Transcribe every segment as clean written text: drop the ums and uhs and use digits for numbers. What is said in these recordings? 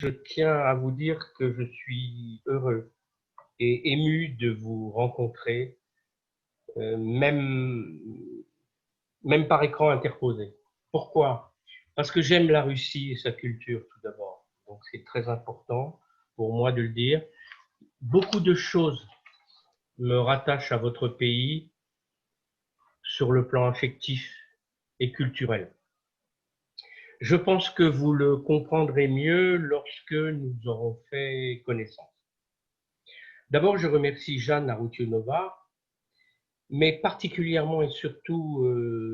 Je tiens à vous dire que je suis heureux et ému de vous rencontrer, même, même par écran interposé. Pourquoi? Parce que j'aime la Russie et sa culture tout d'abord. Donc c'est très important pour moi de le dire. Beaucoup de choses me rattachent à votre pays sur le plan affectif et culturel. Je pense que vous le comprendrez mieux lorsque nous aurons fait connaissance. D'abord, je remercie Jeanne Arutionova, mais particulièrement et surtout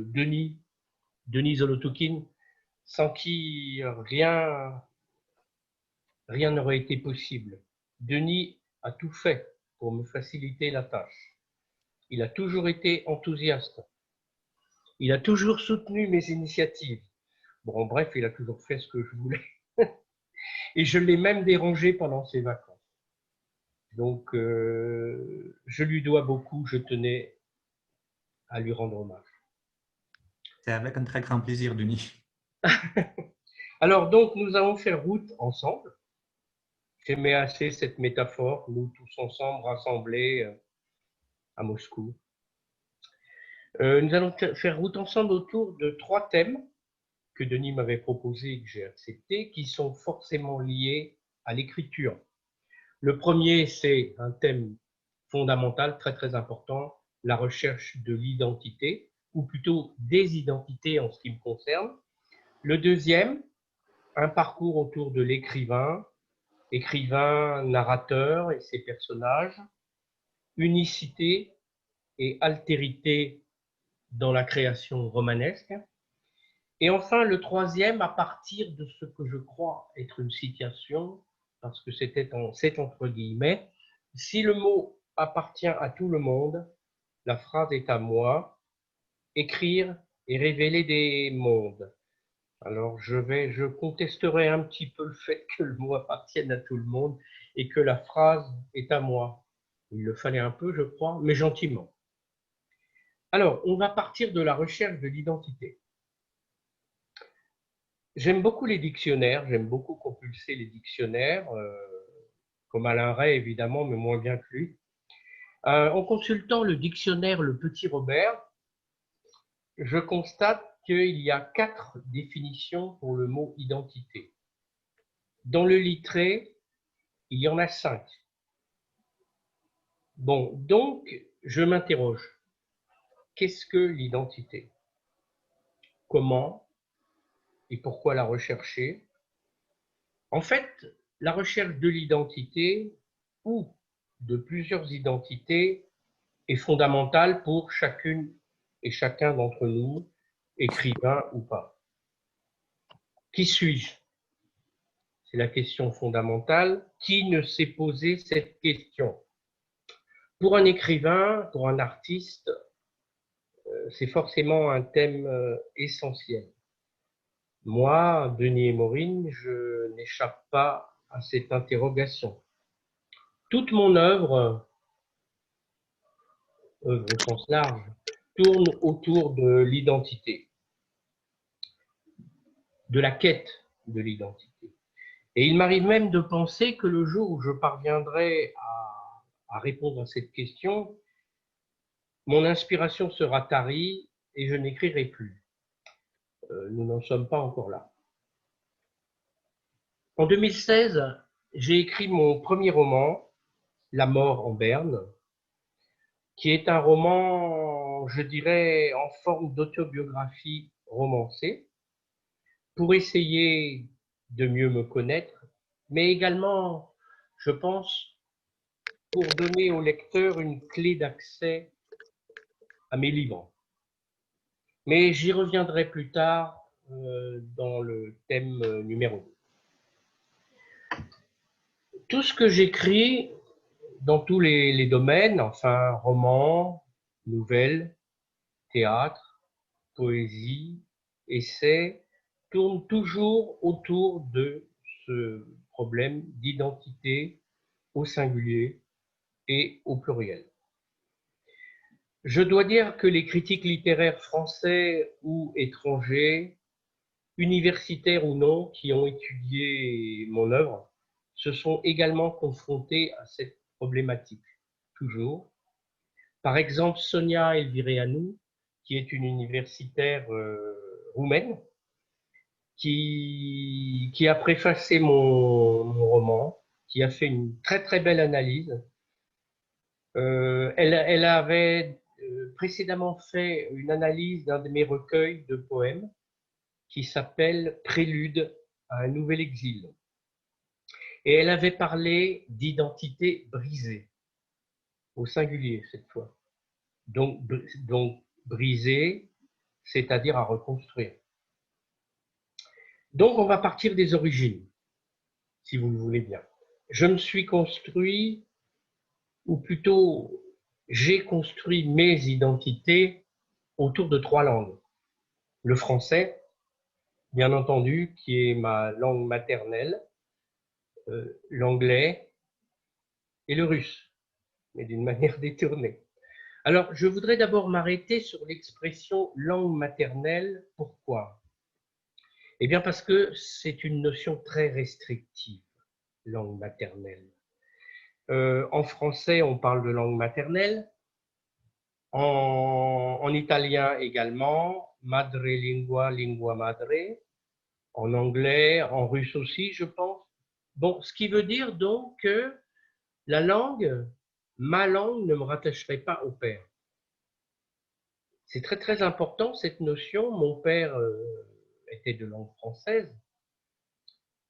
Denis Zolotoukine, sans qui rien n'aurait été possible. Denis a tout fait pour me faciliter la tâche. Il a toujours été enthousiaste. Il a toujours soutenu mes initiatives. Bon, bref, il a toujours fait ce que je voulais. Et je l'ai même dérangé pendant ses vacances. Donc, je lui dois beaucoup, je tenais à lui rendre hommage. C'est avec un très grand plaisir, Denis. Alors, donc, nous allons faire route ensemble. J'aimais assez cette métaphore, nous tous ensemble rassemblés à Moscou. Nous allons faire route ensemble autour de 3 thèmes que Denis m'avait proposés et que j'ai acceptés, qui sont forcément liés à l'écriture. Le premier, c'est un thème fondamental, très très important, la recherche de l'identité, ou plutôt des identités en ce qui me concerne. Le deuxième, un parcours autour de l'écrivain, narrateur et ses personnages, unicité et altérité dans la création romanesque. Et enfin, le troisième, à partir de ce que je crois être une citation, parce que c'est entre guillemets, si le mot appartient à tout le monde, la phrase est à moi, écrire et révéler des mondes. Alors je contesterai un petit peu le fait que le mot appartienne à tout le monde et que la phrase est à moi. Il le fallait un peu, je crois, mais gentiment. Alors, on va partir de la recherche de l'identité. J'aime beaucoup les dictionnaires, j'aime beaucoup compulser les dictionnaires, comme Alain Ray évidemment, mais moins bien que lui. En consultant le dictionnaire Le Petit Robert, je constate qu'il y a 4 définitions pour le mot identité. Dans le Littré, il y en a 5. Bon, donc, je m'interroge. Qu'est-ce que l'identité? Comment et pourquoi la rechercher? En fait, la recherche de l'identité ou de plusieurs identités est fondamentale pour chacune et chacun d'entre nous, écrivain ou pas. Qui suis-je? C'est la question fondamentale. Qui ne s'est posé cette question? Pour un écrivain, pour un artiste, c'est forcément un thème essentiel. Moi, Denis et Maureen, je n'échappe pas à cette interrogation. Toute mon œuvre au sens large, tourne autour de l'identité, de la quête de l'identité. Et il m'arrive même de penser que le jour où je parviendrai à répondre à cette question, mon inspiration sera tarie et je n'écrirai plus. Nous n'en sommes pas encore là. En 2016, j'ai écrit mon premier roman, La mort en Berne, qui est un roman, je dirais, en forme d'autobiographie romancée, pour essayer de mieux me connaître, mais également, je pense, pour donner au lecteur une clé d'accès à mes livres. Mais j'y reviendrai plus tard dans le thème numéro 2. Tout ce que j'écris dans tous les domaines, enfin romans, nouvelles, théâtre, poésie, essais, tourne toujours autour de ce problème d'identité au singulier et au pluriel. Je dois dire que les critiques littéraires français ou étrangers universitaires ou non, qui ont étudié mon œuvre, se sont également confrontés à cette problématique, toujours. Par exemple, Sonia Elvireanu, qui est une universitaire roumaine, qui a préfacé mon roman, qui a fait une très très belle analyse. Elle avait précédemment fait une analyse d'un de mes recueils de poèmes qui s'appelle Prélude à un nouvel exil. Et elle avait parlé d'identité brisée, au singulier cette fois. Donc brisée, c'est-à-dire à reconstruire. Donc on va partir des origines, si vous le voulez bien. Je me suis construit, ou plutôt j'ai construit mes identités autour de 3 langues. Le français, bien entendu, qui est ma langue maternelle, l'anglais et le russe, mais d'une manière détournée. Alors, je voudrais d'abord m'arrêter sur l'expression langue maternelle. Pourquoi? Eh bien, parce que c'est une notion très restrictive, langue maternelle. En français, on parle de langue maternelle. En italien également, madrelingua, lingua madre. En anglais, en russe aussi, je pense. Bon, ce qui veut dire donc que la langue, ma langue ne me rattacherait pas au père. C'est très très important cette notion. Mon père était de langue française.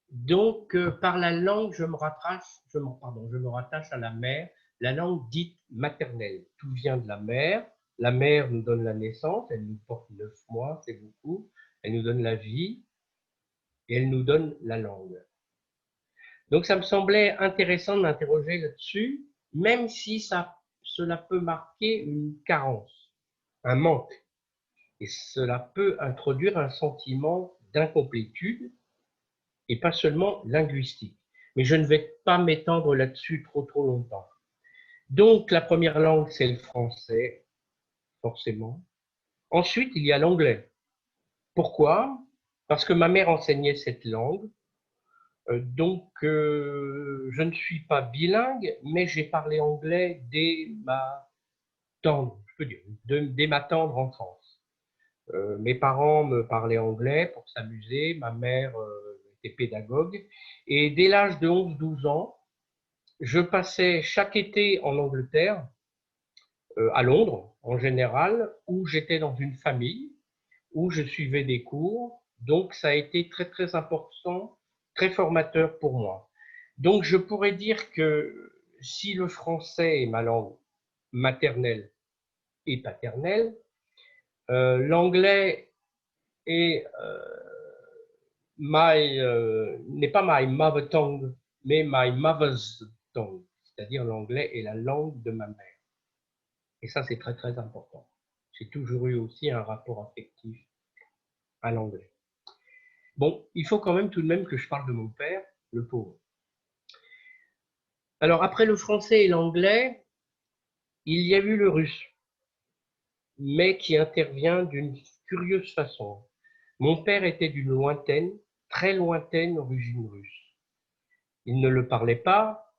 Donc, par la langue, je me rattache à la mère, la langue dite maternelle. Tout vient de la mère. La mère nous donne la naissance, elle nous porte 9 mois, c'est beaucoup. Elle nous donne la vie et elle nous donne la langue. Donc, ça me semblait intéressant de m'interroger là-dessus, même si cela peut marquer une carence, un manque. Et cela peut introduire un sentiment d'incomplétude et pas seulement linguistique. Mais je ne vais pas m'étendre là-dessus trop longtemps. Donc, la première langue, c'est le français, forcément. Ensuite, il y a l'anglais. Pourquoi? Parce que ma mère enseignait cette langue. Donc, je ne suis pas bilingue, mais j'ai parlé anglais dès ma tendre, je peux dire, dès ma tendre enfance. Mes parents me parlaient anglais pour s'amuser, ma mère était pédagogue, et dès l'âge de 11-12 ans, je passais chaque été en Angleterre, à Londres en général, où j'étais dans une famille, où je suivais des cours, donc ça a été très très important, très formateur pour moi. Donc je pourrais dire que si le français est ma langue maternelle et paternelle, l'anglais est n'est pas my mother tongue, mais my mother's tongue, c'est-à-dire l'anglais est la langue de ma mère. Et ça, c'est très très important. J'ai toujours eu aussi un rapport affectif à l'anglais. Bon, il faut quand même tout de même que je parle de mon père, le pauvre. Alors, après le français et l'anglais, il y a eu le russe, mais qui intervient d'une curieuse façon. Mon père était d'une lointaine, très lointaine origine russe. Il ne le parlait pas,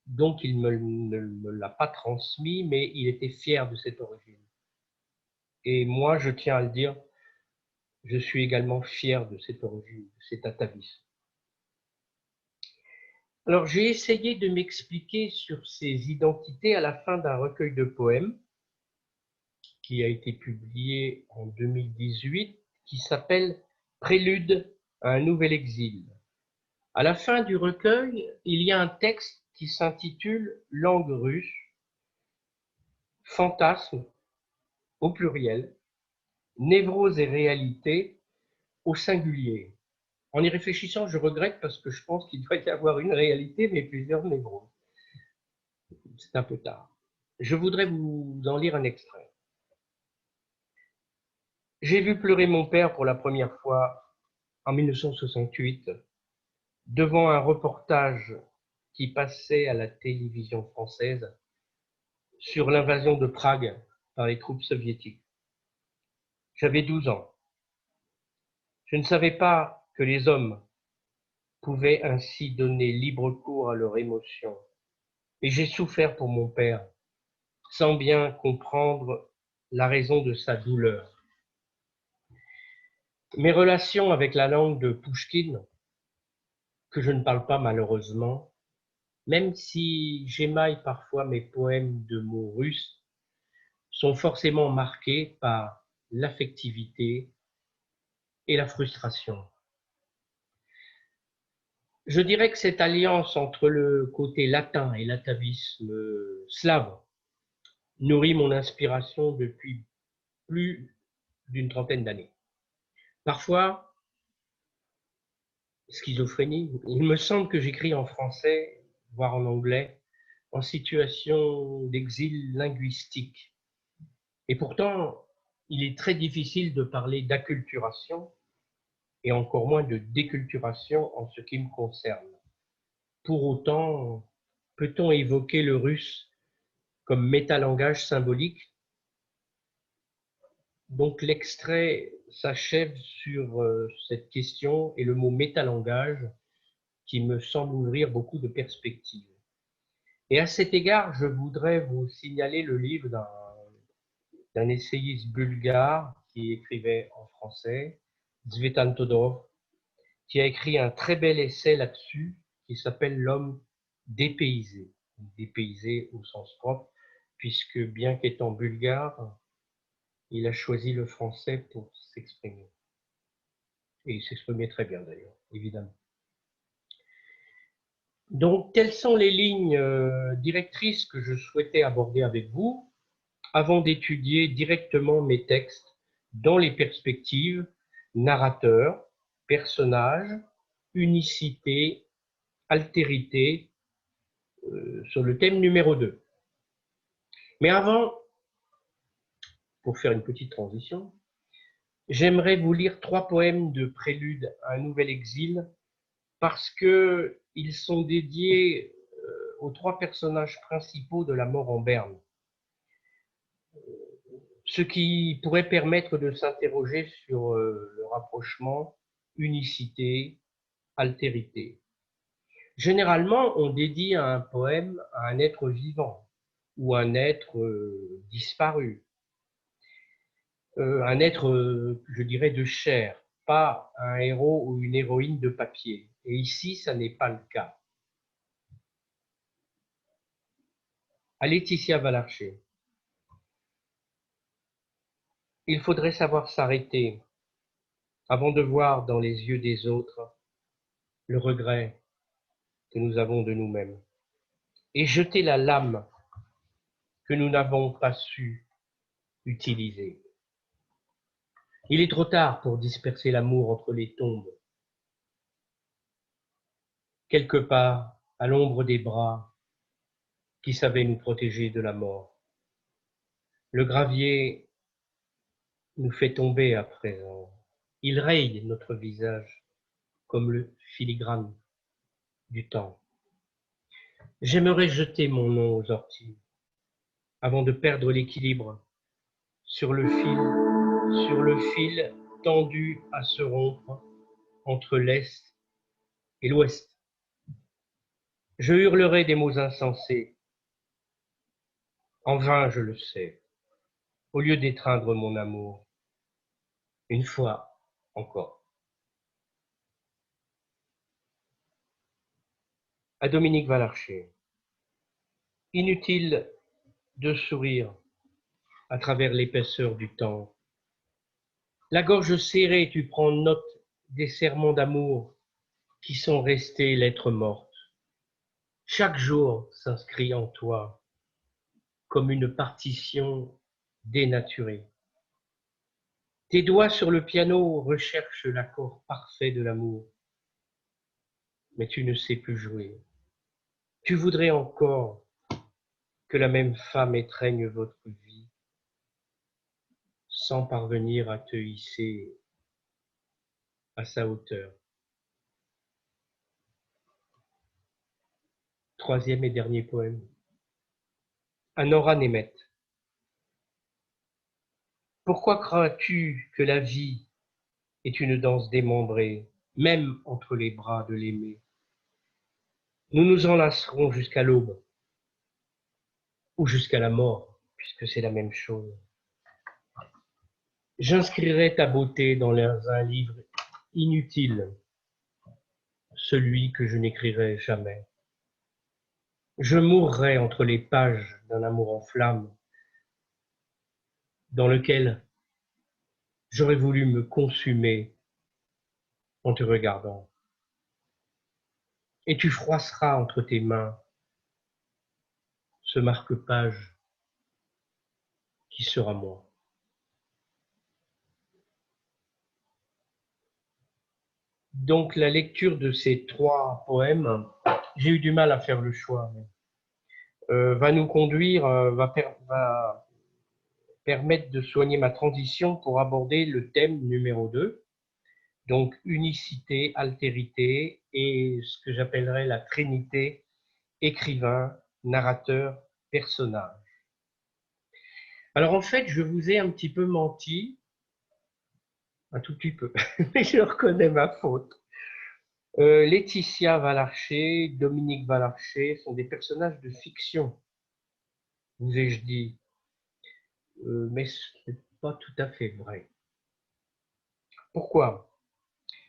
donc il ne me l'a pas transmis, mais il était fier de cette origine. Et moi, je tiens à le dire, je suis également fier de cette origine, de cet atavisme. Alors, j'ai essayé de m'expliquer sur ces identités à la fin d'un recueil de poèmes qui a été publié en 2018, qui s'appelle Prélude à un nouvel exil. À la fin du recueil, il y a un texte qui s'intitule Langue russe, fantasme au pluriel, névrose et réalité au singulier. En y réfléchissant, je regrette parce que je pense qu'il doit y avoir une réalité, mais plusieurs névroses. C'est un peu tard. Je voudrais vous en lire un extrait. J'ai vu pleurer mon père pour la première fois en 1968 devant un reportage qui passait à la télévision française sur l'invasion de Prague par les troupes soviétiques. J'avais 12 ans. Je ne savais pas que les hommes pouvaient ainsi donner libre cours à leurs émotions. Et j'ai souffert pour mon père, sans bien comprendre la raison de sa douleur. Mes relations avec la langue de Pouchkine, que je ne parle pas malheureusement, même si j'émaille parfois mes poèmes de mots russes, sont forcément marqués par l'affectivité et la frustration. Je dirais que cette alliance entre le côté latin et l'atavisme slave nourrit mon inspiration depuis plus d'une trentaine d'années. Parfois, schizophrénie, il me semble que j'écris en français, voire en anglais, en situation d'exil linguistique. Et pourtant, il est très difficile de parler d'acculturation et encore moins de déculturation en ce qui me concerne. Pour autant, peut-on évoquer le russe comme métalangage symbolique? Donc l'extrait s'achève sur cette question et le mot métalangage qui me semble ouvrir beaucoup de perspectives. Et à cet égard, je voudrais vous signaler le livre d'un essayiste bulgare qui écrivait en français, Tzvetan Todorov, qui a écrit un très bel essai là-dessus qui s'appelle L'homme dépaysé, dépaysé au sens propre, puisque bien qu'étant bulgare, il a choisi le français pour s'exprimer. Et il s'exprimait très bien d'ailleurs, évidemment. Donc, quelles sont les lignes directrices que je souhaitais aborder avec vous avant d'étudier directement mes textes dans les perspectives narrateur, personnage, unicité, altérité, sur le thème numéro 2. Mais avant, pour faire une petite transition, j'aimerais vous lire 3 poèmes de prélude à un nouvel exil parce qu'ils sont dédiés aux 3 personnages principaux de La mort en Berne. Ce qui pourrait permettre de s'interroger sur le rapprochement unicité, altérité. Généralement, on dédie un poème à un être vivant ou un être disparu, un être, je dirais, de chair, pas un héros ou une héroïne de papier. Et ici, ça n'est pas le cas. À Laetitia Valarcher. Il faudrait savoir s'arrêter avant de voir dans les yeux des autres le regret que nous avons de nous-mêmes et jeter la lame que nous n'avons pas su utiliser. Il est trop tard pour disperser l'amour entre les tombes. Quelque part, à l'ombre des bras qui savaient nous protéger de la mort. Le gravier nous fait tomber à présent. Il raye notre visage comme le filigrane du temps. J'aimerais jeter mon nom aux orties avant de perdre l'équilibre sur le fil tendu à se rompre entre l'Est et l'Ouest. Je hurlerai des mots insensés, en vain je le sais, au lieu d'étreindre mon amour, une fois encore. À Dominique Valarcher. Inutile de sourire à travers l'épaisseur du temps. La gorge serrée, tu prends note des serments d'amour qui sont restés lettres mortes. Chaque jour s'inscrit en toi comme une partition dénaturée. Tes doigts sur le piano recherchent l'accord parfait de l'amour, mais tu ne sais plus jouer. Tu voudrais encore que la même femme étreigne votre vie sans parvenir à te hisser à sa hauteur. Troisième et dernier poème. À Nora Nemeth. Pourquoi crois-tu que la vie est une danse démembrée, même entre les bras de l'aimé. Nous nous enlacerons jusqu'à l'aube, ou jusqu'à la mort, puisque c'est la même chose. J'inscrirai ta beauté dans un livre inutile, celui que je n'écrirai jamais. Je mourrai entre les pages d'un amour en flammes, dans lequel j'aurais voulu me consumer en te regardant. Et tu froisseras entre tes mains ce marque-page qui sera moi. Donc la lecture de ces 3 poèmes, j'ai eu du mal à faire le choix, va nous conduire, va permettre de soigner ma transition pour aborder le thème numéro 2, donc unicité, altérité et ce que j'appellerais la trinité écrivain, narrateur, personnage. Alors en fait, je vous ai un petit peu menti, un tout petit peu, mais je reconnais ma faute. Laetitia Valarcher, Dominique Valarcher sont des personnages de fiction, vous ai-je dit, mais ce n'est pas tout à fait vrai. Pourquoi?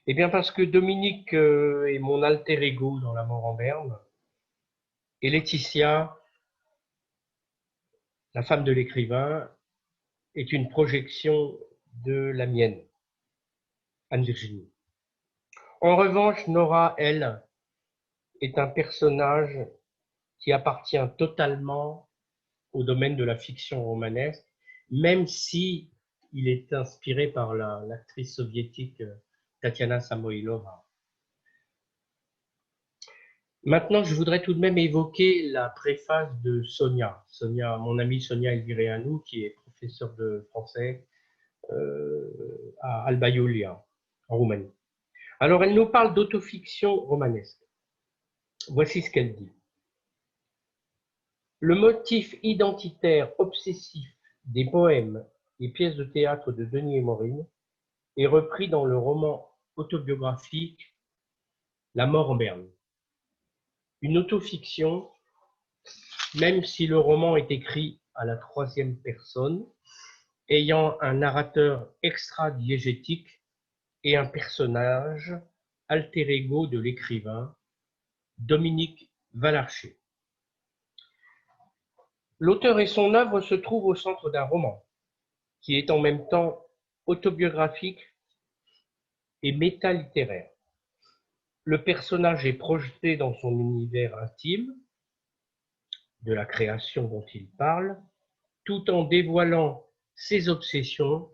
Eh bien parce que Dominique est mon alter ego dans La mort en berne, et Laetitia, la femme de l'écrivain, est une projection de la mienne, Anne-Virginie. En revanche, Nora, elle, est un personnage qui appartient totalement au domaine de la fiction romanesque, même si il est inspiré par l'actrice soviétique Tatiana Samoïlova. Maintenant, je voudrais tout de même évoquer la préface de Sonia, mon amie Sonia Elvireanu, qui est professeure de français à Alba Iulia, en Roumanie. Alors, elle nous parle d'autofiction romanesque. Voici ce qu'elle dit. Le motif identitaire obsessif des poèmes et pièces de théâtre de Denis et Maureen est repris dans le roman autobiographique La mort en berne. Une autofiction, même si le roman est écrit à la 3e personne, ayant un narrateur extra-diégétique et un personnage alter ego de l'écrivain, Dominique Valarcher. L'auteur et son œuvre se trouvent au centre d'un roman, qui est en même temps autobiographique et métalittéraire. Le personnage est projeté dans son univers intime, de la création dont il parle, tout en dévoilant ses obsessions,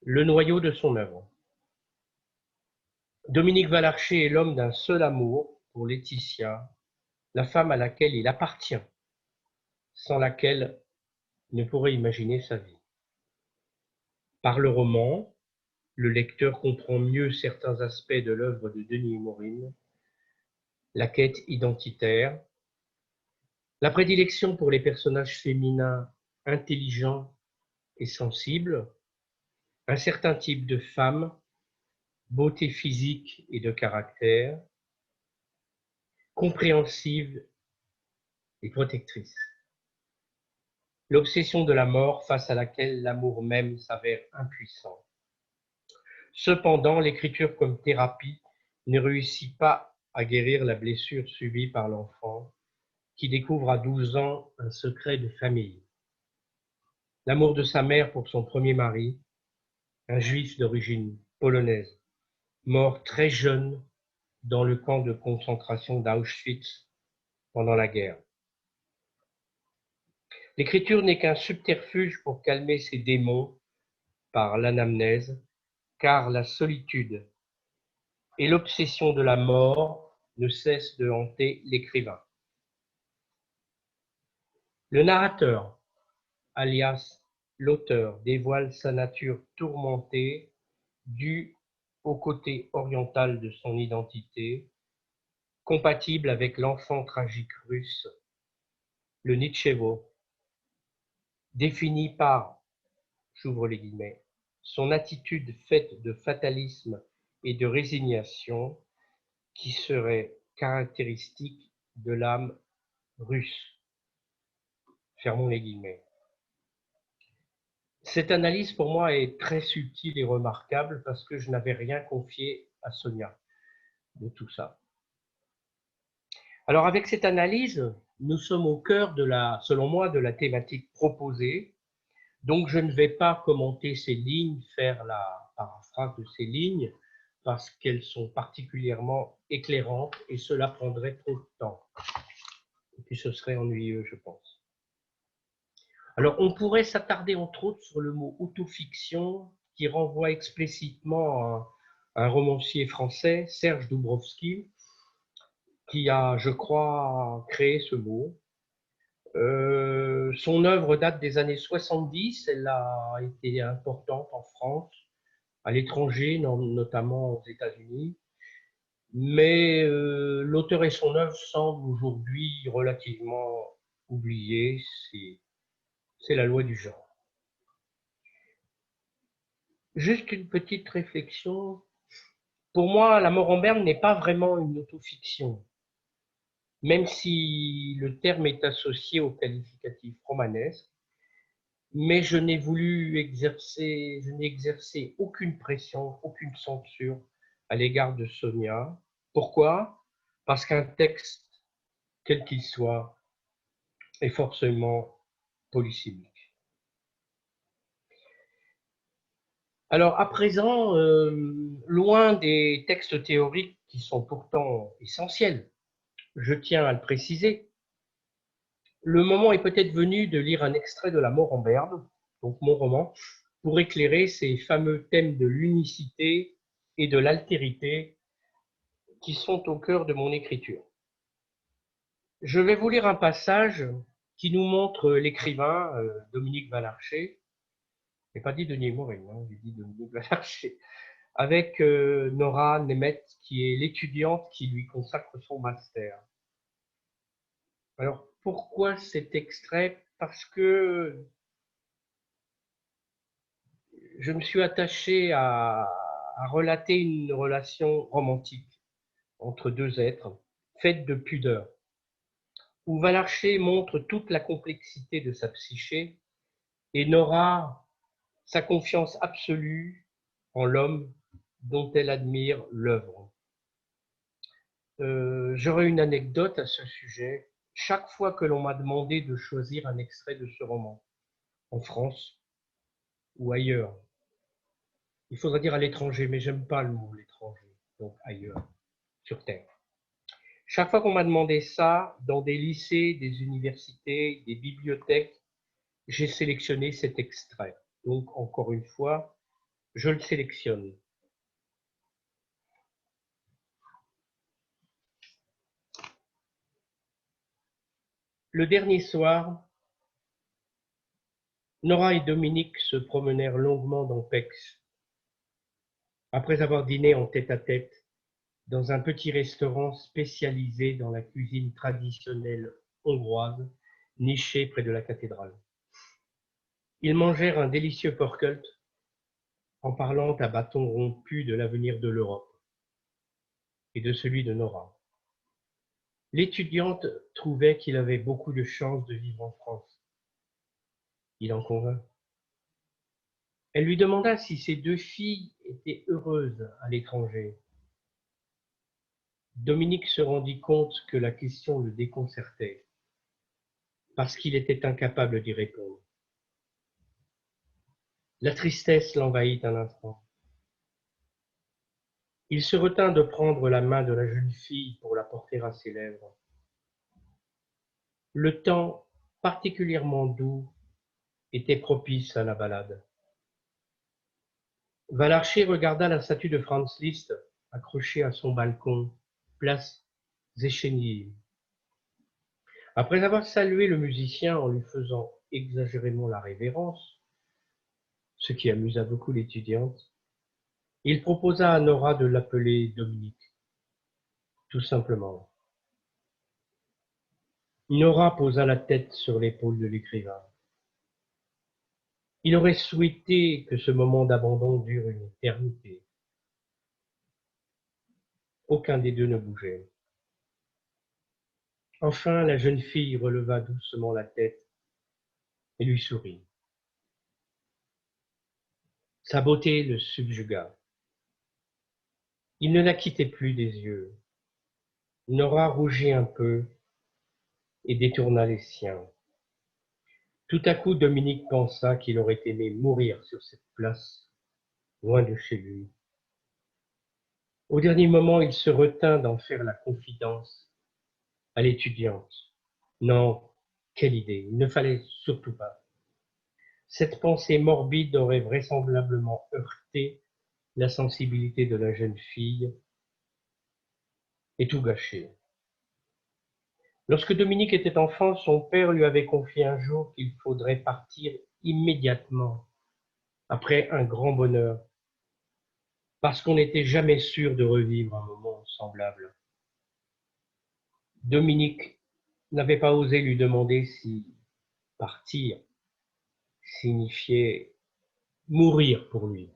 le noyau de son œuvre. Dominique Valarcher est l'homme d'un seul amour pour Laetitia, la femme à laquelle il appartient, sans laquelle il ne pourrait imaginer sa vie. Par le roman, le lecteur comprend mieux certains aspects de l'œuvre de Denis et Maureen, la quête identitaire, la prédilection pour les personnages féminins intelligents et sensibles, un certain type de femme, beauté physique et de caractère, compréhensive et protectrice. L'obsession de la mort face à laquelle l'amour même s'avère impuissant. Cependant, l'écriture comme thérapie ne réussit pas à guérir la blessure subie par l'enfant qui découvre à 12 ans un secret de famille. L'amour de sa mère pour son premier mari, un juif d'origine polonaise, mort très jeune dans le camp de concentration d'Auschwitz pendant la guerre. L'écriture n'est qu'un subterfuge pour calmer ses démons par l'anamnèse, car la solitude et l'obsession de la mort ne cessent de hanter l'écrivain. Le narrateur, alias l'auteur, dévoile sa nature tourmentée due au côté oriental de son identité, compatible avec l'enfant tragique russe, le Nitchevo, défini par, j'ouvre les guillemets, son attitude faite de fatalisme et de résignation qui serait caractéristique de l'âme russe. Fermons les guillemets. Cette analyse pour moi est très subtile et remarquable parce que je n'avais rien confié à Sonia de tout ça. Alors avec cette analyse, nous sommes au cœur de selon moi, de la thématique proposée. Donc je ne vais pas commenter ces lignes, faire la paraphrase de ces lignes, parce qu'elles sont particulièrement éclairantes et cela prendrait trop de temps. Et puis ce serait ennuyeux, je pense. Alors on pourrait s'attarder entre autres sur le mot autofiction qui renvoie explicitement à un romancier français, Serge Doubrovski, qui a, je crois, créé ce mot. Son œuvre date des années 70, elle a été importante en France, à l'étranger, notamment aux États-Unis. Mais l'auteur et son œuvre semblent aujourd'hui relativement oubliés. C'est la loi du genre. Juste une petite réflexion. Pour moi, La mort en Berne n'est pas vraiment une autofiction, même si le terme est associé au qualificatif romanesque. Mais je n'ai exercé aucune pression, aucune censure à l'égard de Sonia. Pourquoi? Parce qu'un texte, quel qu'il soit, est forcément polysémique. Alors à présent, loin des textes théoriques qui sont pourtant essentiels, je tiens à le préciser, le moment est peut-être venu de lire un extrait de La mort en Berne, donc mon roman, pour éclairer ces fameux thèmes de l'unicité et de l'altérité qui sont au cœur de mon écriture. Je vais vous lire un passage qui nous montre l'écrivain Dominique Valarcher. Je n'ai pas dit Denis Morin, hein, j'ai dit Dominique Valarcher, avec Nora Nemeth, qui est l'étudiante qui lui consacre son master. Alors, pourquoi cet extrait? Parce que je me suis attaché à relater une relation romantique entre deux êtres, faite de pudeur, où Valarcher montre toute la complexité de sa psyché et Nora sa confiance absolue en l'homme dont elle admire l'œuvre. J'aurais une anecdote à ce sujet. Chaque fois que l'on m'a demandé de choisir un extrait de ce roman, en France ou ailleurs, il faudrait dire à l'étranger, mais j'aime pas le mot l'étranger, donc ailleurs, sur Terre. Chaque fois qu'on m'a demandé ça, dans des lycées, des universités, des bibliothèques, j'ai sélectionné cet extrait. Donc, encore une fois, je le sélectionne. Le dernier soir, Nora et Dominique se promenèrent longuement dans Pécs. Après avoir dîné en tête-à-tête dans un petit restaurant spécialisé dans la cuisine traditionnelle hongroise, niché près de la cathédrale. Ils mangèrent un délicieux porkult en parlant à bâton rompu de l'avenir de l'Europe et de celui de Nora. L'étudiante trouvait qu'il avait beaucoup de chance de vivre en France. Il en convint. Elle lui demanda si ses deux filles étaient heureuses à l'étranger. Dominique se rendit compte que la question le déconcertait, parce qu'il était incapable d'y répondre. La tristesse l'envahit un instant. Il se retint de prendre la main de la jeune fille pour la porter à ses lèvres. Le temps, particulièrement doux, était propice à la balade. Valarcher regarda la statue de Franz Liszt accrochée à son balcon, place Zéchénier. Après avoir salué le musicien en lui faisant exagérément la révérence, ce qui amusa beaucoup l'étudiante, il proposa à Nora de l'appeler Dominique, tout simplement. Nora posa la tête sur l'épaule de l'écrivain. Il aurait souhaité que ce moment d'abandon dure une éternité. Aucun des deux ne bougeait. Enfin, la jeune fille releva doucement la tête et lui sourit. Sa beauté le subjugua. Il ne la quittait plus des yeux. Nora rougit un peu et détourna les siens. Tout à coup, Dominique pensa qu'il aurait aimé mourir sur cette place, loin de chez lui. Au dernier moment, il se retint d'en faire la confidence à l'étudiante. Non, quelle idée, il ne fallait surtout pas. Cette pensée morbide aurait vraisemblablement heurté la sensibilité de la jeune fille et tout gâché. Lorsque Dominique était enfant, son père lui avait confié un jour qu'il faudrait partir immédiatement après un grand bonheur, parce qu'on n'était jamais sûr de revivre un moment semblable. Dominique n'avait pas osé lui demander si partir signifiait mourir pour lui.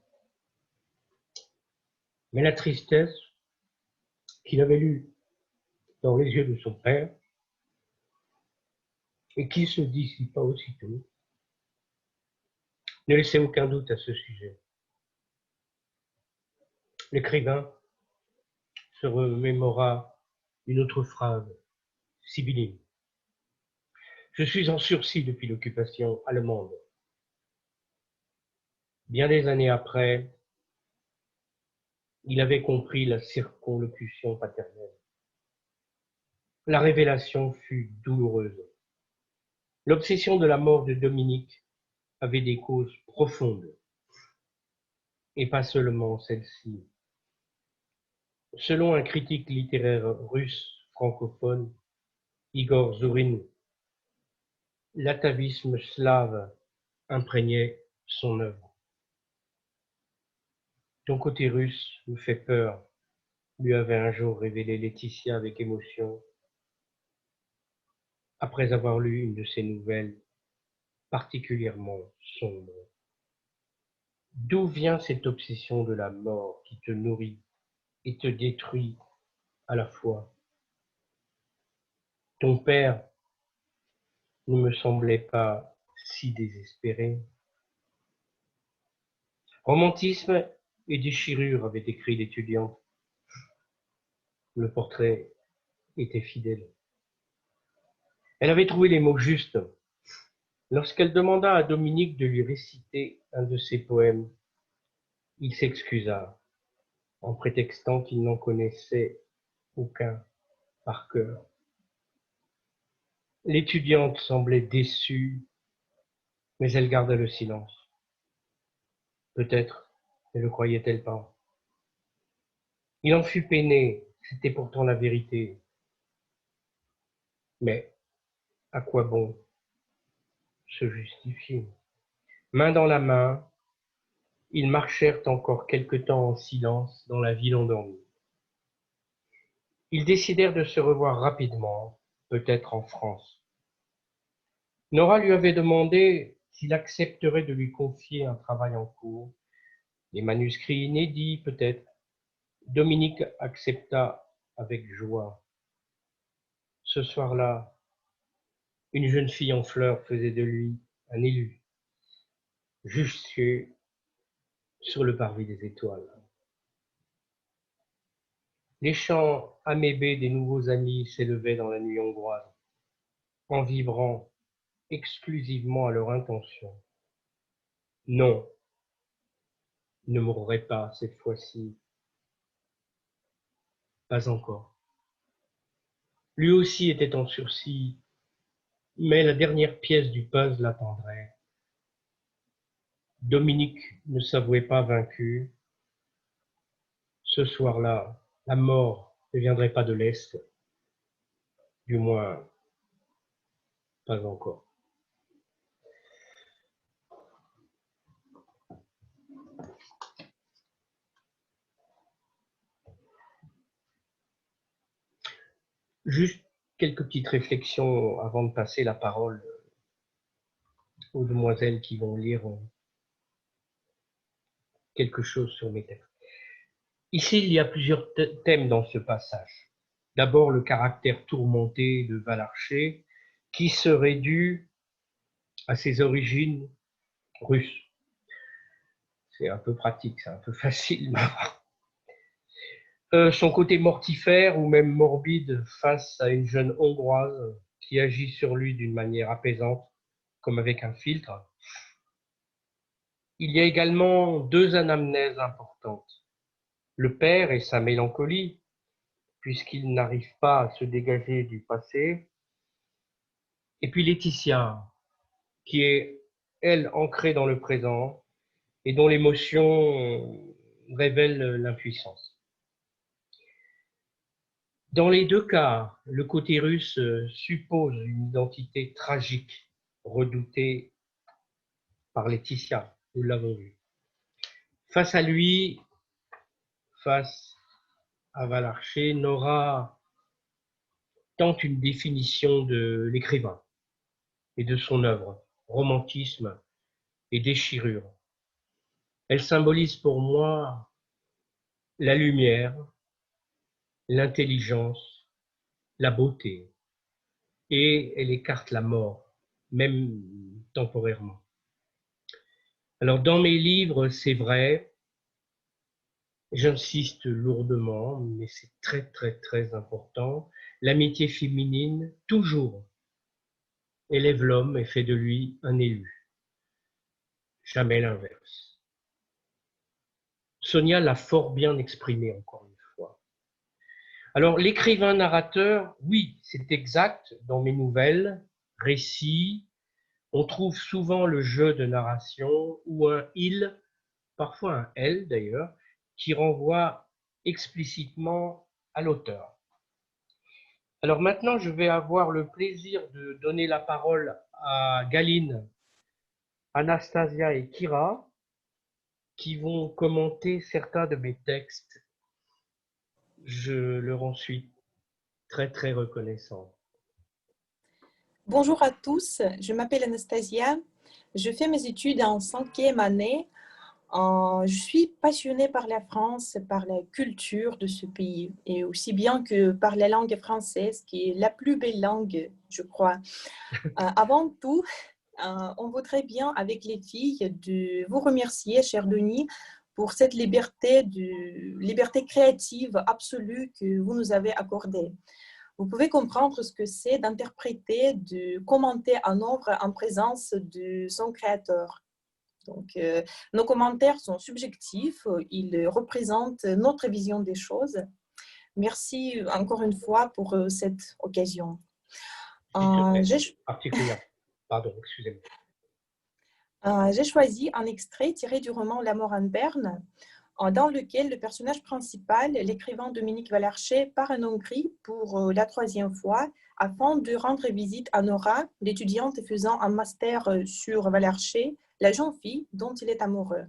Mais la tristesse qu'il avait lue dans les yeux de son père et qui se dissipa aussitôt ne laissait aucun doute à ce sujet. L'écrivain se remémora une autre phrase sibylline. Je suis en sursis depuis l'occupation allemande. Bien des années après, il avait compris la circonlocution paternelle. La révélation fut douloureuse. L'obsession de la mort de Dominique avait des causes profondes, et pas seulement celle-ci. Selon un critique littéraire russe francophone, Igor Zourin, l'atavisme slave imprégnait son œuvre. Ton côté russe me fait peur, lui avait un jour révélé Laetitia avec émotion, après avoir lu une de ses nouvelles particulièrement sombre. D'où vient cette obsession de la mort qui te nourrit et te détruit à la fois? Ton père ne me semblait pas si désespéré. Romantisme et déchirure, avait écrit l'étudiante. Le portrait était fidèle. Elle avait trouvé les mots justes. Lorsqu'elle demanda à Dominique de lui réciter un de ses poèmes, il s'excusa en prétextant qu'il n'en connaissait aucun par cœur. L'étudiante semblait déçue, mais elle garda le silence. Peut-être ne le croyait-elle pas. Il en fut peiné, c'était pourtant la vérité. Mais à quoi bon se justifier? Main dans la main, ils marchèrent encore quelque temps en silence dans la ville endormie. Ils décidèrent de se revoir rapidement, peut-être en France. Nora lui avait demandé s'il accepterait de lui confier un travail en cours, des manuscrits inédits peut-être. Dominique accepta avec joie. Ce soir-là, une jeune fille en fleurs faisait de lui un élu, juché sur le parvis des étoiles. Les chants amébés des nouveaux amis s'élevaient dans la nuit hongroise, en vibrant exclusivement à leur intention. Non, ne mourrait pas cette fois-ci. Pas encore. Lui aussi était en sursis, mais la dernière pièce du puzzle l'attendrait. Dominique ne s'avouait pas vaincu. Ce soir-là, la mort ne viendrait pas de l'Est, du moins pas encore. Juste quelques petites réflexions avant de passer la parole aux demoiselles qui vont lire quelque chose sur mes textes. Ici, il y a plusieurs thèmes dans ce passage. D'abord, le caractère tourmenté de Valarcher, qui serait dû à ses origines russes. C'est un peu pratique, c'est un peu facile. Son côté mortifère ou même morbide face à une jeune Hongroise qui agit sur lui d'une manière apaisante, comme avec un filtre. Il y a également deux anamnèses importantes. Le père et sa mélancolie, puisqu'il n'arrive pas à se dégager du passé. Et puis Laetitia, qui est, elle, ancrée dans le présent et dont l'émotion révèle l'impuissance. Dans les deux cas, le côté russe suppose une identité tragique, redoutée par Laetitia, nous l'avons vu. Face à lui, face à Valarcher, Nora tente une définition de l'écrivain et de son œuvre, romantisme et déchirure. Elle symbolise pour moi la lumière, l'intelligence, la beauté, et elle écarte la mort, même temporairement. Alors dans mes livres, c'est vrai, j'insiste lourdement, mais c'est très très très important, l'amitié féminine, toujours, élève l'homme et fait de lui un élu, jamais l'inverse. Sonia l'a fort bien exprimé encore une fois. Alors l'écrivain-narrateur, oui, c'est exact, dans mes nouvelles, récits, on trouve souvent le jeu de narration ou un il, parfois un elle d'ailleurs, qui renvoie explicitement à l'auteur. Alors maintenant, je vais avoir le plaisir de donner la parole à Galine, Anastasia et Kira, qui vont commenter certains de mes textes. Je leur en suis très très reconnaissant. Bonjour à tous, je m'appelle Anastasia, je fais mes études en 5e année. Je suis passionnée par la France, par la culture de ce pays et aussi bien que par la langue française qui est la plus belle langue, je crois. Avant tout, on voudrait bien avec les filles de vous remercier, chère Denis, pour cette liberté créative absolue que vous nous avez accordée. Vous pouvez comprendre ce que c'est d'interpréter, de commenter un œuvre en présence de son créateur. Donc, nos commentaires sont subjectifs, ils représentent notre vision des choses. Merci encore une fois pour cette occasion. Particulièrement. Pardon, excusez-moi. J'ai choisi un extrait tiré du roman La mort en Berne, dans lequel le personnage principal, l'écrivain Dominique Valarcher, part en Hongrie pour la 3e fois afin de rendre visite à Nora, l'étudiante faisant un master sur Valarcher, la jeune fille dont il est amoureux.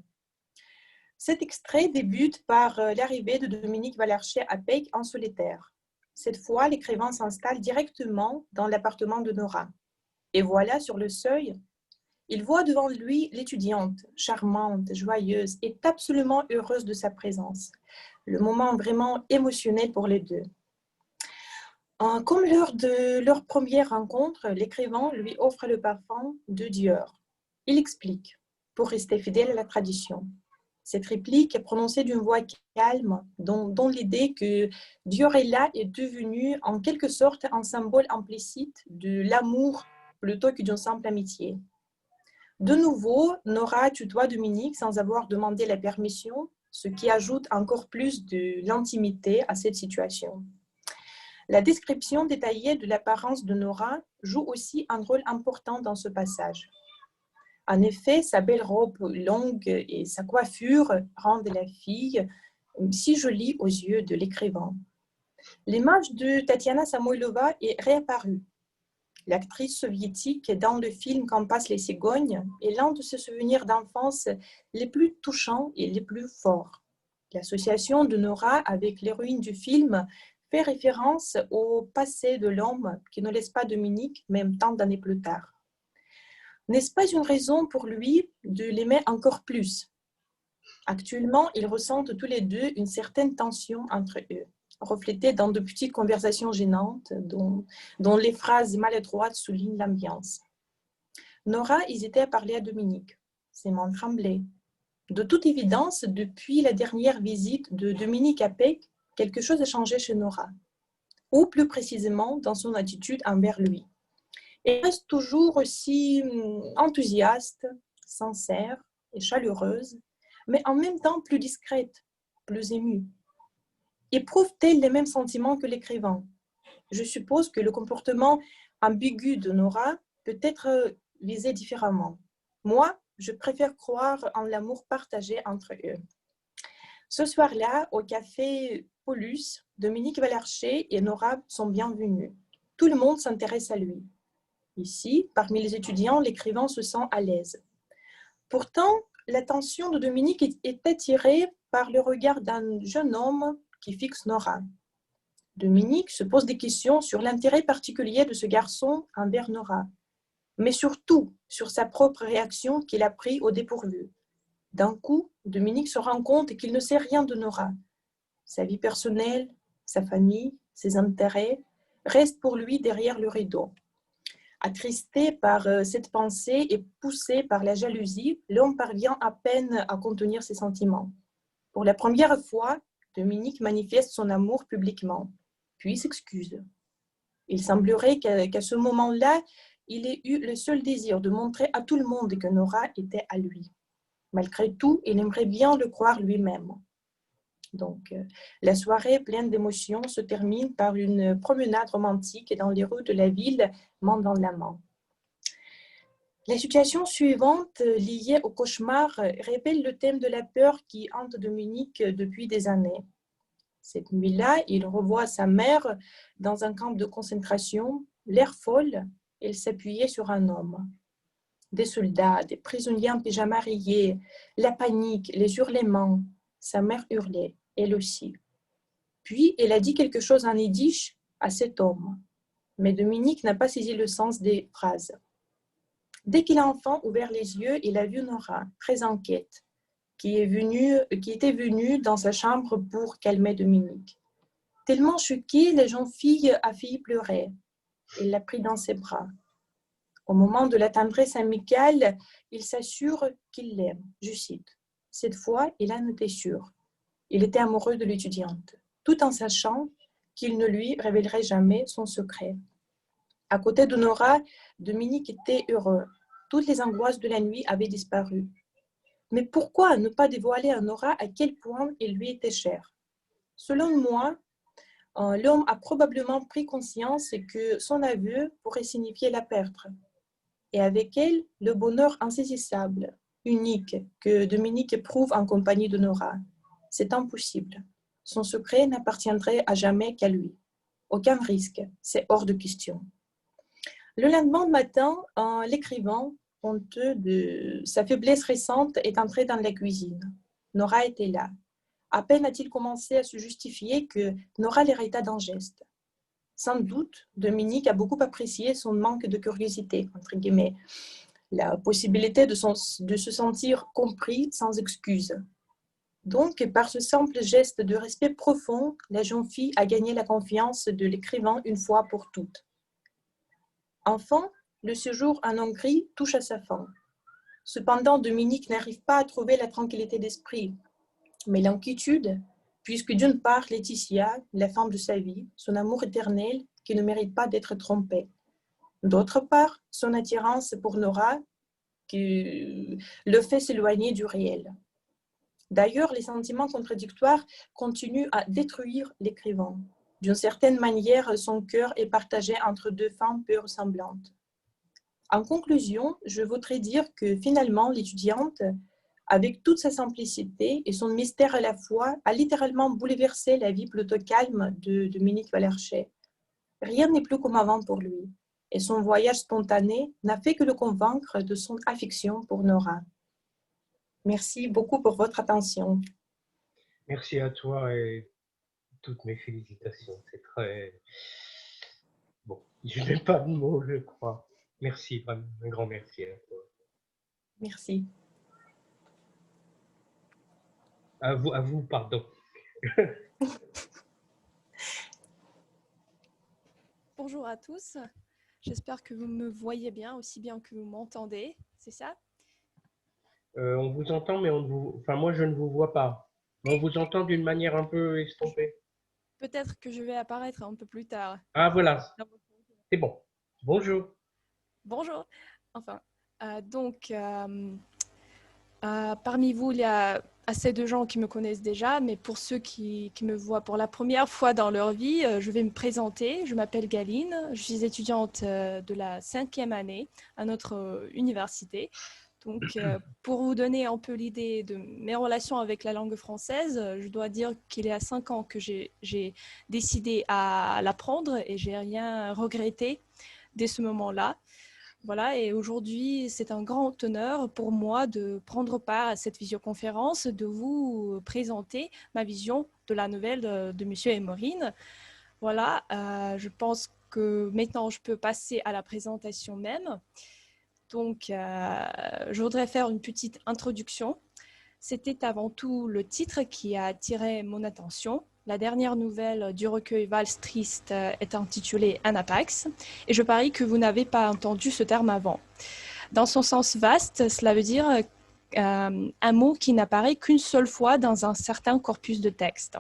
Cet extrait débute par l'arrivée de Dominique Valarcher à Péc en solitaire. Cette fois, l'écrivain s'installe directement dans l'appartement de Nora. Et voilà, sur le seuil, il voit devant lui l'étudiante, charmante, joyeuse et absolument heureuse de sa présence. Le moment vraiment émotionnel pour les deux. Comme lors de leur première rencontre, l'écrivain lui offre le parfum de Dior. Il explique, pour rester fidèle à la tradition. Cette réplique est prononcée d'une voix calme, dont l'idée que Diorella est devenue en quelque sorte un symbole implicite de l'amour plutôt que d'une simple amitié. De nouveau, Nora tutoie Dominique sans avoir demandé la permission, ce qui ajoute encore plus de l'intimité à cette situation. La description détaillée de l'apparence de Nora joue aussi un rôle important dans ce passage. En effet, sa belle robe longue et sa coiffure rendent la fille si jolie aux yeux de l'écrivain. L'image de Tatiana Samoilova est réapparue. L'actrice soviétique dans le film Quand passent les cigognes est l'un de ses souvenirs d'enfance les plus touchants et les plus forts. L'association de Nora avec l'héroïne du film fait référence au passé de l'homme qui ne laisse pas Dominique, même tant d'années plus tard. N'est-ce pas une raison pour lui de l'aimer encore plus? Actuellement, ils ressentent tous les deux une certaine tension entre eux, reflétée dans de petites conversations gênantes dont les phrases maladroites soulignent l'ambiance. Nora hésitait à parler à Dominique. Ses mains tremblaient. De toute évidence, depuis la dernière visite de Dominique à Peck, quelque chose a changé chez Nora, ou plus précisément dans son attitude envers lui. Elle reste toujours aussi enthousiaste, sincère et chaleureuse, mais en même temps plus discrète, plus émue. Éprouve-t-elle les mêmes sentiments que l'écrivain? Je suppose que le comportement ambigu de Nora peut être visé différemment. Moi, je préfère croire en l'amour partagé entre eux. Ce soir-là, au café Paulus, Dominique Valarcher et Nora sont bienvenus. Tout le monde s'intéresse à lui. Ici, parmi les étudiants, l'écrivain se sent à l'aise. Pourtant, l'attention de Dominique est attirée par le regard d'un jeune homme qui fixe Nora. Dominique se pose des questions sur l'intérêt particulier de ce garçon envers Nora, mais surtout sur sa propre réaction qu'il a pris au dépourvu. D'un coup, Dominique se rend compte qu'il ne sait rien de Nora. Sa vie personnelle, sa famille, ses intérêts restent pour lui derrière le rideau. Attristé par cette pensée et poussé par la jalousie, l'homme parvient à peine à contenir ses sentiments. Pour la première fois, Dominique manifeste son amour publiquement, puis s'excuse. Il semblerait qu'à ce moment-là, il ait eu le seul désir de montrer à tout le monde que Nora était à lui. Malgré tout, il aimerait bien le croire lui-même. Donc, la soirée pleine d'émotions se termine par une promenade romantique dans les rues de la ville, main dans la main. La situation suivante, liée au cauchemar, révèle le thème de la peur qui hante Dominique depuis des années. Cette nuit-là, il revoit sa mère dans un camp de concentration. L'air folle, elle s'appuyait sur un homme. Des soldats, des prisonniers en pyjama rayés, la panique, les hurlements. Sa mère hurlait, elle aussi. Puis, elle a dit quelque chose en yiddish à cet homme. Mais Dominique n'a pas saisi le sens des phrases. Dès qu'il a enfin ouvert les yeux, il a vu Nora, très inquiète, qui était venue dans sa chambre pour calmer Dominique. Tellement choquée, la jeune fille a failli pleurer. Il l'a pris dans ses bras. Au moment de la tendresse amicale, il s'assure qu'il l'aime. Je cite. Cette fois, il en était sûr. Il était amoureux de l'étudiante, tout en sachant qu'il ne lui révélerait jamais son secret. À côté de Nora, Dominique était heureux. Toutes les angoisses de la nuit avaient disparu. Mais pourquoi ne pas dévoiler à Nora à quel point il lui était cher? Selon moi, l'homme a probablement pris conscience que son aveu pourrait signifier la perdre. Et avec elle, le bonheur insaisissable, unique, que Dominique éprouve en compagnie de Nora. C'est impossible. Son secret n'appartiendrait à jamais qu'à lui. Aucun risque, c'est hors de question. Le lendemain matin, l'écrivain, honteux de sa faiblesse récente, est entré dans la cuisine. Nora était là. À peine a-t-il commencé à se justifier que Nora l'arrêta d'un geste. Sans doute, Dominique a beaucoup apprécié son manque de curiosité, entre guillemets, la possibilité de se sentir compris sans excuse. Donc, par ce simple geste de respect profond, la jeune fille a gagné la confiance de l'écrivain une fois pour toutes. Enfin, le séjour en Hongrie touche à sa fin. Cependant, Dominique n'arrive pas à trouver la tranquillité d'esprit, mais l'inquiétude, puisque d'une part, Laetitia, la femme de sa vie, son amour éternel qui ne mérite pas d'être trompé. D'autre part, son attirance pour Nora qui le fait s'éloigner du réel. D'ailleurs, les sentiments contradictoires continuent à détruire l'écrivain. D'une certaine manière, son cœur est partagé entre deux femmes peu ressemblantes. En conclusion, je voudrais dire que finalement, l'étudiante, avec toute sa simplicité et son mystère à la fois, a littéralement bouleversé la vie plutôt calme de Dominique Valarcher. Rien n'est plus comme avant pour lui, et son voyage spontané n'a fait que le convaincre de son affection pour Nora. Merci beaucoup pour votre attention. Merci à toi et toutes mes félicitations. C'est très... Bon, je n'ai pas de mots, je crois. Merci, vraiment, un grand merci à toi. Merci. À vous, pardon. Bonjour à tous. J'espère que vous me voyez bien, aussi bien que vous m'entendez. C'est ça? On vous entend, mais enfin, moi, je ne vous vois pas. Mais on vous entend d'une manière un peu estompée. Peut-être que je vais apparaître un peu plus tard. Ah, voilà, c'est bon. Bonjour. Bonjour. Enfin, parmi vous, il y a assez de gens qui me connaissent déjà, mais pour ceux qui me voient pour la première fois dans leur vie, je vais me présenter. Je m'appelle Galine, je suis étudiante de la 5e année à notre université. Donc, pour vous donner un peu l'idée de mes relations avec la langue française, je dois dire qu'il y a 5 ans que j'ai décidé à l'apprendre et j'ai rien regretté dès ce moment-là. Voilà, et aujourd'hui, c'est un grand honneur pour moi de prendre part à cette visioconférence, de vous présenter ma vision de la nouvelle de Monsieur et Maureen. Voilà, je pense que maintenant, je peux passer à la présentation même. Donc, je voudrais faire une petite introduction. C'était avant tout le titre qui a attiré mon attention. La dernière nouvelle du recueil Valse Triste est intitulée Anapax, et je parie que vous n'avez pas entendu ce terme avant. Dans son sens vaste, cela veut dire un mot qui n'apparaît qu'une seule fois dans un certain corpus de texte.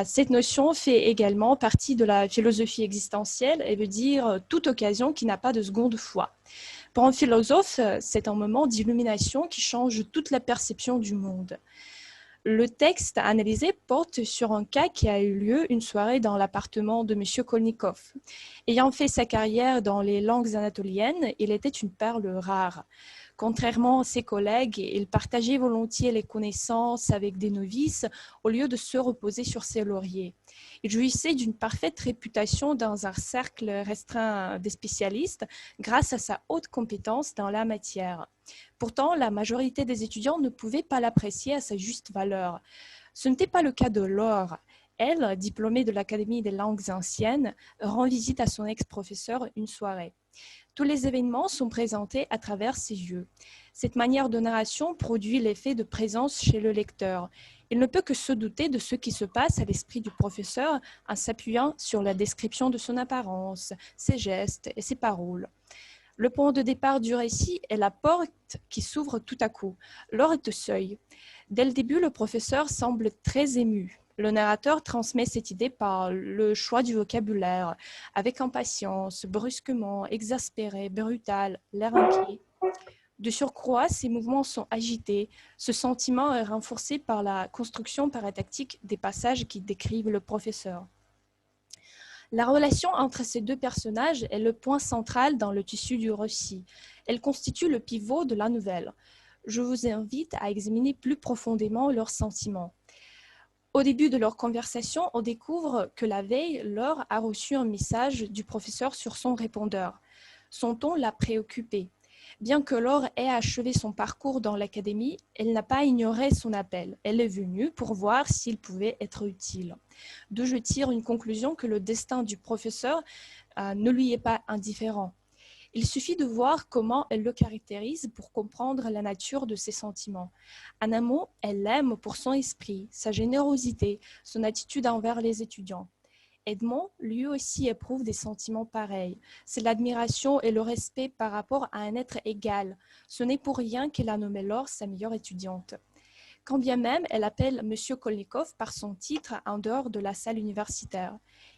Cette notion fait également partie de la philosophie existentielle et veut dire toute occasion qui n'a pas de seconde fois. Pour un philosophe, c'est un moment d'illumination qui change toute la perception du monde. Le texte analysé porte sur un cas qui a eu lieu une soirée dans l'appartement de M. Kolnikov. Ayant fait sa carrière dans les langues anatoliennes, il était une perle rare. Contrairement à ses collègues, il partageait volontiers les connaissances avec des novices au lieu de se reposer sur ses lauriers. Il jouissait d'une parfaite réputation dans un cercle restreint des spécialistes grâce à sa haute compétence dans la matière. Pourtant, la majorité des étudiants ne pouvaient pas l'apprécier à sa juste valeur. Ce n'était pas le cas de Laure. Elle, diplômée de l'Académie des langues anciennes, rend visite à son ex-professeur une soirée. Tous les événements sont présentés à travers ses yeux. Cette manière de narration produit l'effet de présence chez le lecteur. Il ne peut que se douter de ce qui se passe à l'esprit du professeur en s'appuyant sur la description de son apparence, ses gestes et ses paroles. Le point de départ du récit est la porte qui s'ouvre tout à coup. L'heure est au seuil. Dès le début, le professeur semble très ému. Le narrateur transmet cette idée par le choix du vocabulaire, avec impatience, brusquement, exaspéré, brutal, l'air inquiet. De surcroît, ces mouvements sont agités. Ce sentiment est renforcé par la construction paratactique des passages qui décrivent le professeur. La relation entre ces deux personnages est le point central dans le tissu du récit. Elle constitue le pivot de la nouvelle. Je vous invite à examiner plus profondément leurs sentiments. Au début de leur conversation, on découvre que la veille, Laure a reçu un message du professeur sur son répondeur. Son ton l'a préoccupée. Bien que Laure ait achevé son parcours dans l'académie, elle n'a pas ignoré son appel. Elle est venue pour voir s'il pouvait être utile. D'où je tire une conclusion que le destin du professeur ne lui est pas indifférent. Il suffit de voir comment elle le caractérise pour comprendre la nature de ses sentiments. En un mot, elle l'aime pour son esprit, sa générosité, son attitude envers les étudiants. Edmond, lui aussi, éprouve des sentiments pareils. C'est l'admiration et le respect par rapport à un être égal. Ce n'est pour rien qu'elle a nommé Laure sa meilleure étudiante. Quand bien même elle appelle M. Kolnikov par son titre en dehors de la salle universitaire.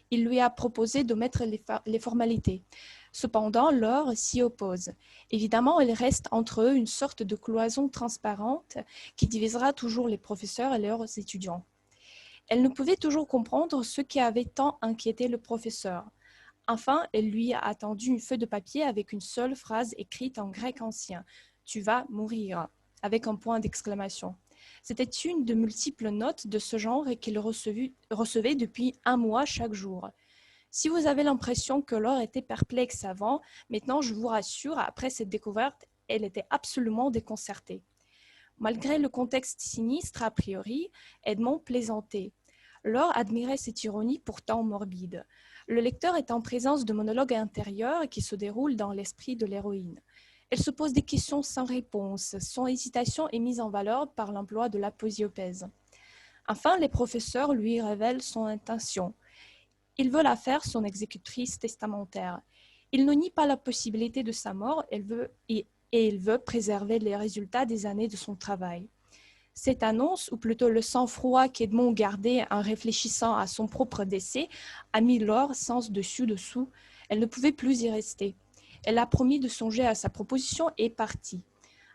Il lui a proposé d'omettre les formalités. Cependant, Laure s'y oppose. Évidemment, il reste entre eux une sorte de cloison transparente qui divisera toujours les professeurs et leurs étudiants. Elle ne pouvait toujours comprendre ce qui avait tant inquiété le professeur. Enfin, elle lui a tendu une feuille de papier avec une seule phrase écrite en grec ancien. « Tu vas mourir » avec un point d'exclamation. C'était une de multiples notes de ce genre qu'il recevait depuis un mois chaque jour. Si vous avez l'impression que Laure était perplexe avant, maintenant je vous rassure, après cette découverte, elle était absolument déconcertée. Malgré le contexte sinistre a priori, Edmond plaisantait. Laure admirait cette ironie pourtant morbide. Le lecteur est en présence de monologues intérieurs qui se déroulent dans l'esprit de l'héroïne. Elle se pose des questions sans réponse. Son hésitation est mise en valeur par l'emploi de l'aposiopèse. Enfin, les professeurs lui révèlent son intention. Il veut la faire son exécutrice testamentaire. Il ne nie pas la possibilité de sa mort et il veut préserver les résultats des années de son travail. Cette annonce, ou plutôt le sang-froid qu'Edmond gardait en réfléchissant à son propre décès, a mis Laure sens dessus-dessous. Elle ne pouvait plus y rester. Elle a promis de songer à sa proposition et est partie.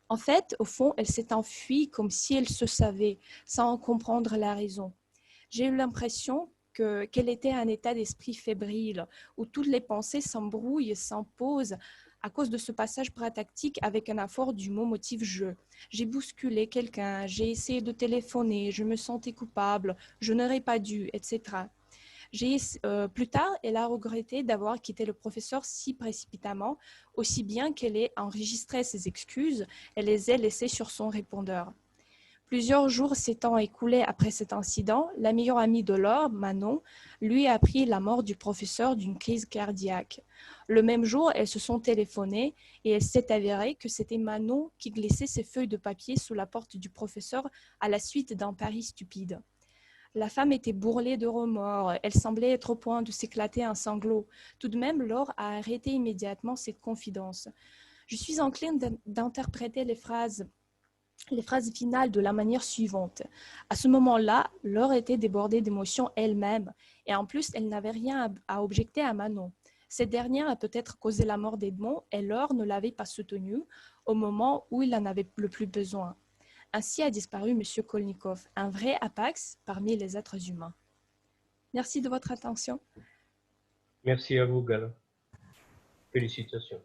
En fait, au fond, elle s'est enfuie comme si elle se savait, sans en comprendre la raison. J'ai eu l'impression qu'elle était un état d'esprit fébrile, où toutes les pensées s'embrouillent, s'imposent, à cause de ce passage pragmatique avec un effort du mot motif je. J'ai bousculé quelqu'un, j'ai essayé de téléphoner, je me sentais coupable, je n'aurais pas dû, etc. Plus tard, elle a regretté d'avoir quitté le professeur si précipitamment, aussi bien qu'elle ait enregistré ses excuses et les ait laissées sur son répondeur. Plusieurs jours s'étant écoulés après cet incident, la meilleure amie de Laure, Manon, lui a appris la mort du professeur d'une crise cardiaque. Le même jour, elles se sont téléphonées et elle s'est avéré que c'était Manon qui glissait ses feuilles de papier sous la porte du professeur à la suite d'un pari stupide. La femme était bourrelée de remords, elle semblait être au point de s'éclater en sanglots. Tout de même, Laure a arrêté immédiatement cette confidence. Je suis encline d'interpréter les phrases finales de la manière suivante. À ce moment-là, Laure était débordée d'émotions elle-même, et en plus, elle n'avait rien à objecter à Manon. Cette dernière a peut-être causé la mort d'Edmond, et Laure ne l'avait pas soutenue au moment où il en avait le plus besoin. Ainsi a disparu M. Kolnikov, un vrai apax parmi les êtres humains. Merci de votre attention. Merci à vous, Gala. Félicitations.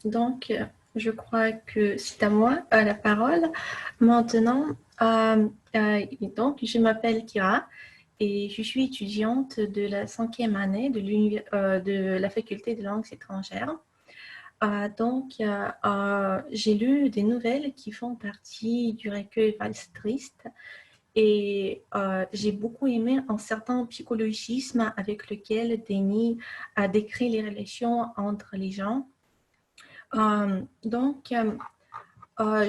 Donc, je crois que c'est à moi la parole. Maintenant, donc, je m'appelle Kira et je suis étudiante de la 5e année de la faculté de langues étrangères. Donc, j'ai lu des nouvelles qui font partie du recueil Valses tristes et j'ai beaucoup aimé un certain psychologisme avec lequel Denis a décrit les relations entre les gens. Donc,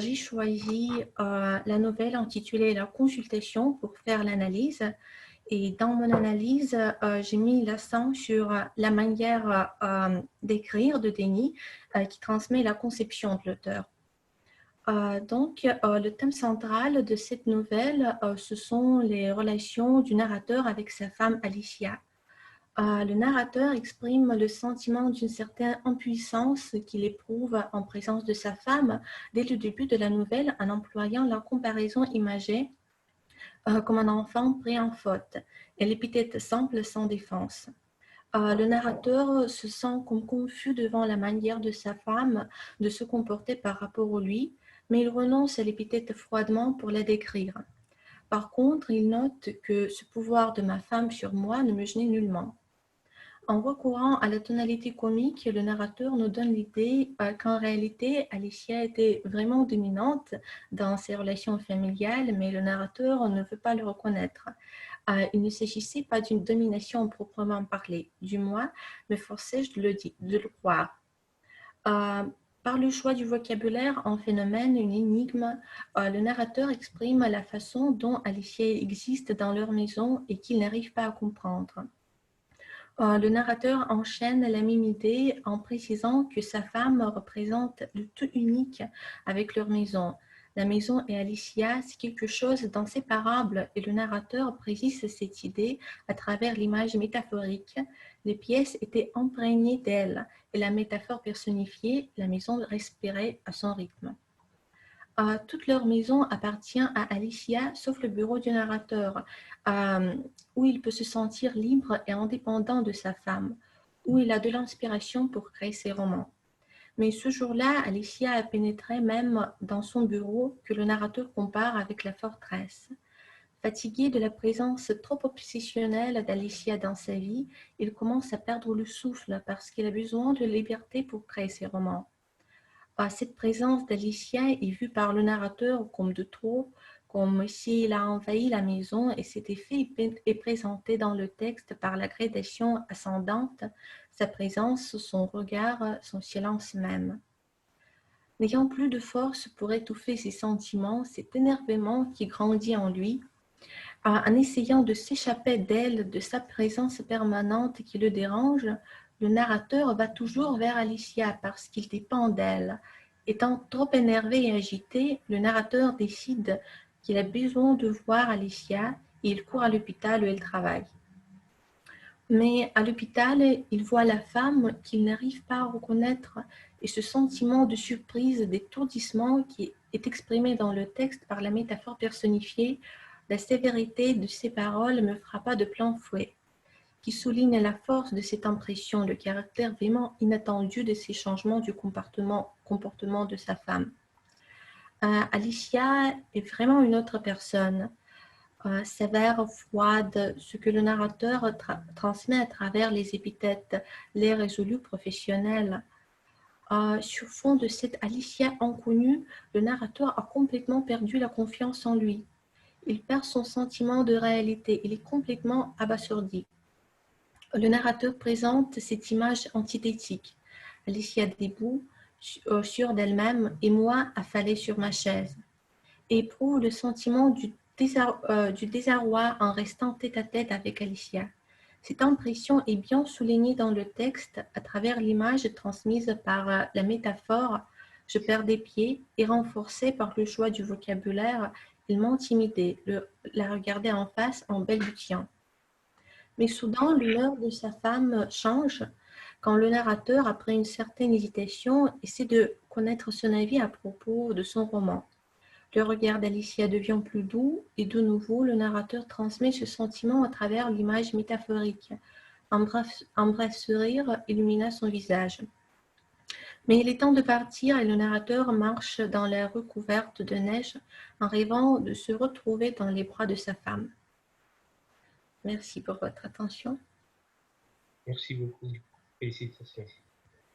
j'ai choisi la nouvelle intitulée La consultation pour faire l'analyse. Et dans mon analyse, j'ai mis l'accent sur la manière d'écrire de Denis qui transmet la conception de l'auteur. Donc, le thème central de cette nouvelle, ce sont les relations du narrateur avec sa femme Alicia. Le narrateur exprime le sentiment d'une certaine impuissance qu'il éprouve en présence de sa femme dès le début de la nouvelle en employant la comparaison imagée comme un enfant pris en faute et l'épithète simple sans défense. Le narrateur se sent comme confus devant la manière de sa femme de se comporter par rapport à lui, mais il renonce à l'épithète froidement pour la décrire. Par contre, il note que ce pouvoir de ma femme sur moi ne me gênait nullement. En recourant à la tonalité comique, le narrateur nous donne l'idée qu'en réalité, Alicia était vraiment dominante dans ses relations familiales, mais le narrateur ne veut pas le reconnaître. Il ne s'agissait pas d'une domination proprement parlée, du moins, me forçais-je de le croire. Par le choix du vocabulaire, un phénomène, une énigme, le narrateur exprime la façon dont Alicia existe dans leur maison et qu'il n'arrive pas à comprendre. Le narrateur enchaîne la même idée en précisant que sa femme représente le tout unique avec leur maison. La maison et Alicia, c'est quelque chose d'inséparable et le narrateur précise cette idée à travers l'image métaphorique. Les pièces étaient imprégnées d'elle et la métaphore personnifiée, la maison respirait à son rythme. Toute leur maison appartient à Alicia, sauf le bureau du narrateur, où il peut se sentir libre et indépendant de sa femme, où il a de l'inspiration pour créer ses romans. Mais ce jour-là, Alicia a pénétré même dans son bureau que le narrateur compare avec la forteresse. Fatigué de la présence trop obsessionnelle d'Alicia dans sa vie, il commence à perdre le souffle parce qu'il a besoin de liberté pour créer ses romans. Cette présence d'Alicia est vue par le narrateur comme de trop, comme s'il a envahi la maison et cet effet est présenté dans le texte par la gradation ascendante, sa présence, son regard, son silence même. N'ayant plus de force pour étouffer ses sentiments, cet énervement qui grandit en lui, en essayant de s'échapper d'elle, de sa présence permanente qui le dérange, le narrateur va toujours vers Alicia parce qu'il dépend d'elle. Étant trop énervé et agité, le narrateur décide qu'il a besoin de voir Alicia et il court à l'hôpital où elle travaille. Mais à l'hôpital, il voit la femme qu'il n'arrive pas à reconnaître et ce sentiment de surprise, d'étourdissement qui est exprimé dans le texte par la métaphore personnifiée, la sévérité de ses paroles me frappa de plein fouet, qui souligne la force de cette impression, le caractère vraiment inattendu de ces changements du comportement de sa femme. Alicia est vraiment une autre personne. Sévère, froide, ce que le narrateur transmet à travers les épithètes, les résolus professionnels. Sur fond de cette Alicia inconnue, le narrateur a complètement perdu la confiance en lui. Il perd son sentiment de réalité, il est complètement abasourdi. Le narrateur présente cette image antithétique. Alicia debout, sûre d'elle-même, et moi affalée sur ma chaise. Et éprouve le sentiment du désarroi en restant tête-à-tête avec Alicia. Cette impression est bien soulignée dans le texte à travers l'image transmise par la métaphore « je perds des pieds » et renforcée par le choix du vocabulaire « il m'intimidait », la regarder en face en balbutiant. Mais soudain, l'humeur de sa femme change quand le narrateur, après une certaine hésitation, essaie de connaître son avis à propos de son roman. Le regard d'Alicia devient plus doux et de nouveau, le narrateur transmet ce sentiment à travers l'image métaphorique. Un bref sourire illumina son visage. Mais il est temps de partir et le narrateur marche dans la rue couverte de neige en rêvant de se retrouver dans les bras de sa femme. Merci pour votre attention. Merci beaucoup. Félicitations.